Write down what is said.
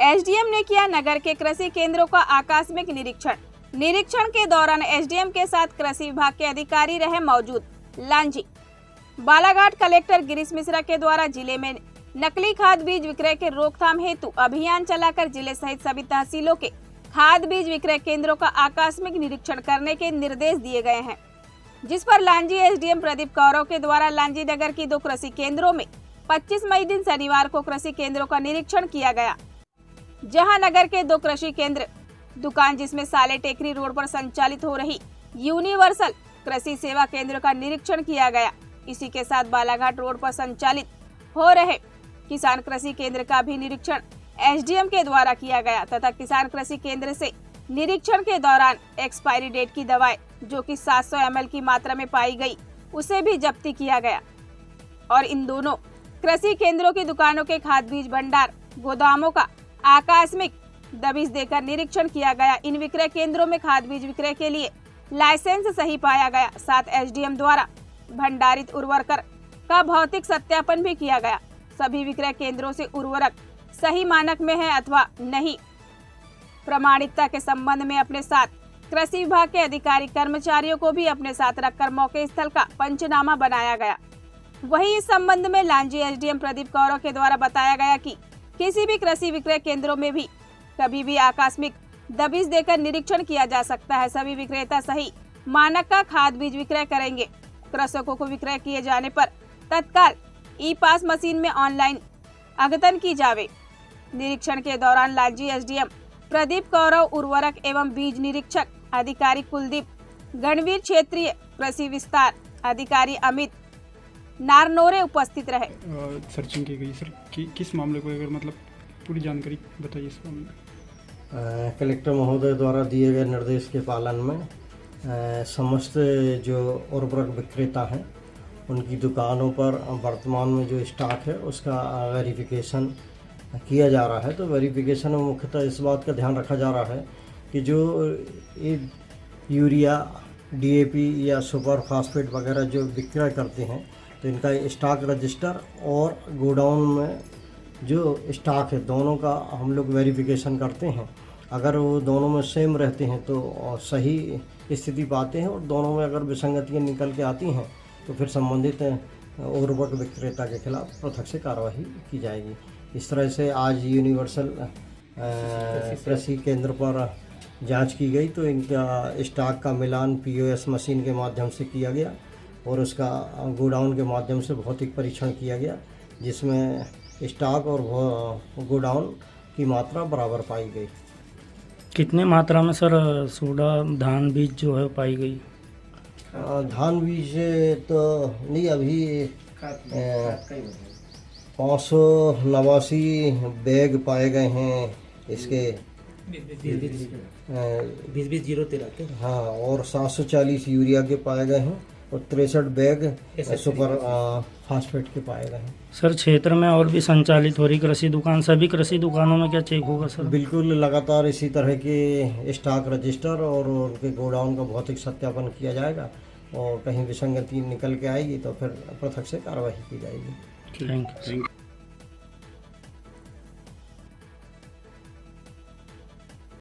SDM ने किया नगर के कृषि केंद्रों का आकस्मिक निरीक्षण के दौरान एसडीएम के साथ कृषि विभाग के अधिकारी रहे मौजूद। लांजी बालाघाट कलेक्टर गिरीश मिश्रा के द्वारा जिले में नकली खाद बीज विक्रय के रोकथाम हेतु अभियान चलाकर जिले सहित सभी तहसीलों के खाद बीज विक्रय केंद्रों का आकस्मिक निरीक्षण करने के निर्देश दिए गए हैं, जिस पर लांजी एसडीएम प्रदीप कौरव के द्वारा लांजी नगर की 2 कृषि केंद्रों में 25 मई दिन शनिवार को कृषि केंद्रों का निरीक्षण किया गया, जहां नगर के 2 कृषि केंद्र दुकान जिसमें साले टेकरी रोड पर संचालित हो रही यूनिवर्सल कृषि सेवा केंद्र का निरीक्षण किया गया। इसी के साथ बालाघाट रोड पर संचालित हो रहे किसान कृषि केंद्र का भी निरीक्षण एसडीएम के द्वारा किया गया तथा किसान कृषि केंद्र से निरीक्षण के दौरान एक्सपायरी डेट की दवाएं जो कि 700 ml की मात्रा में पाई गई उसे भी जब्ती किया गया और इन दोनों कृषि केंद्रों की दुकानों के खाद बीज भंडार गोदामों का आकस्मिक दबिश देकर निरीक्षण किया गया। इन विक्रय केंद्रों में खाद बीज विक्रय के लिए लाइसेंस सही पाया गया। साथ एसडीएम द्वारा भंडारित उर्वरक का भौतिक सत्यापन भी किया गया। सभी विक्रय केंद्रों से उर्वरक सही मानक में है अथवा नहीं प्रमाणिकता के संबंध में अपने साथ कृषि विभाग के अधिकारी कर्मचारियों को भी अपने साथ रखकर मौके स्थल का पंचनामा बनाया गया। वहीं इस संबंध में लांजी एसडीएम प्रदीप कौरव के द्वारा बताया गया कि किसी भी कृषि विक्रय केंद्रों में भी कभी भी आकस्मिक दबिश देकर निरीक्षण किया जा सकता है। सभी विक्रेता सही मानक का खाद बीज विक्रय करेंगे। कृषकों को विक्रय किए जाने पर तत्काल ई पास मशीन में ऑनलाइन अद्यतन की जावे। निरीक्षण के दौरान लांजी एसडीएम प्रदीप कौरव, उर्वरक एवं बीज निरीक्षक अधिकारी कुलदीप, गणवीर, क्षेत्रीय कृषि विस्तार अधिकारी अमित नारनोरे उपस्थित रहे। सर्चिंग की गई सर किस मामले को, अगर मतलब पूरी जानकारी बताइए इस मामले में। कलेक्टर महोदय द्वारा दिए गए निर्देश के पालन में समस्त जो उर्वरक विक्रेता हैं उनकी दुकानों पर वर्तमान में जो स्टॉक है उसका वेरिफिकेशन किया जा रहा है। तो वेरिफिकेशन में मुख्यतः इस बात का ध्यान रखा जा रहा है कि जो यूरिया, डीएपी या सुपर फास्फेट वगैरह जो विक्रय करते हैं तो इनका स्टॉक रजिस्टर और गोडाउन में जो स्टॉक है दोनों का हम लोग वेरिफिकेशन करते हैं। अगर वो दोनों में सेम रहते हैं तो सही स्थिति पाते हैं और दोनों में अगर विसंगतियाँ निकल के आती हैं तो फिर संबंधित उर्वरक विक्रेता के खिलाफ पृथक से कार्रवाई की जाएगी। इस तरह से आज यूनिवर्सल कृषि केंद्र पर जांच की गई तो इनका स्टॉक का मिलान पीओएस मशीन के माध्यम से किया गया और उसका गोडाउन के माध्यम से भौतिक परीक्षण किया गया, जिसमें स्टॉक और गोडाउन की मात्रा बराबर पाई गई। कितने मात्रा में सर सोडा धान बीज जो है पाई गई? धान बीज तो नहीं, अभी 589 बैग पाए गए हैं इसके 20-0-13। हाँ, और 740 यूरिया के पाए गए हैं और 63 बैग सुपर फास्फेट के पाए गए हैं। सर क्षेत्र में और भी संचालित हो रही कृषि दुकान, सभी कृषि दुकानों में क्या चेक होगा सर? बिल्कुल, लगातार इसी तरह के स्टॉक रजिस्टर और उनके गोडाउन का भौतिक सत्यापन किया जाएगा और कहीं विसंगति निकल के आएगी तो फिर पृथक से कार्रवाई की जाएगी। Thank you.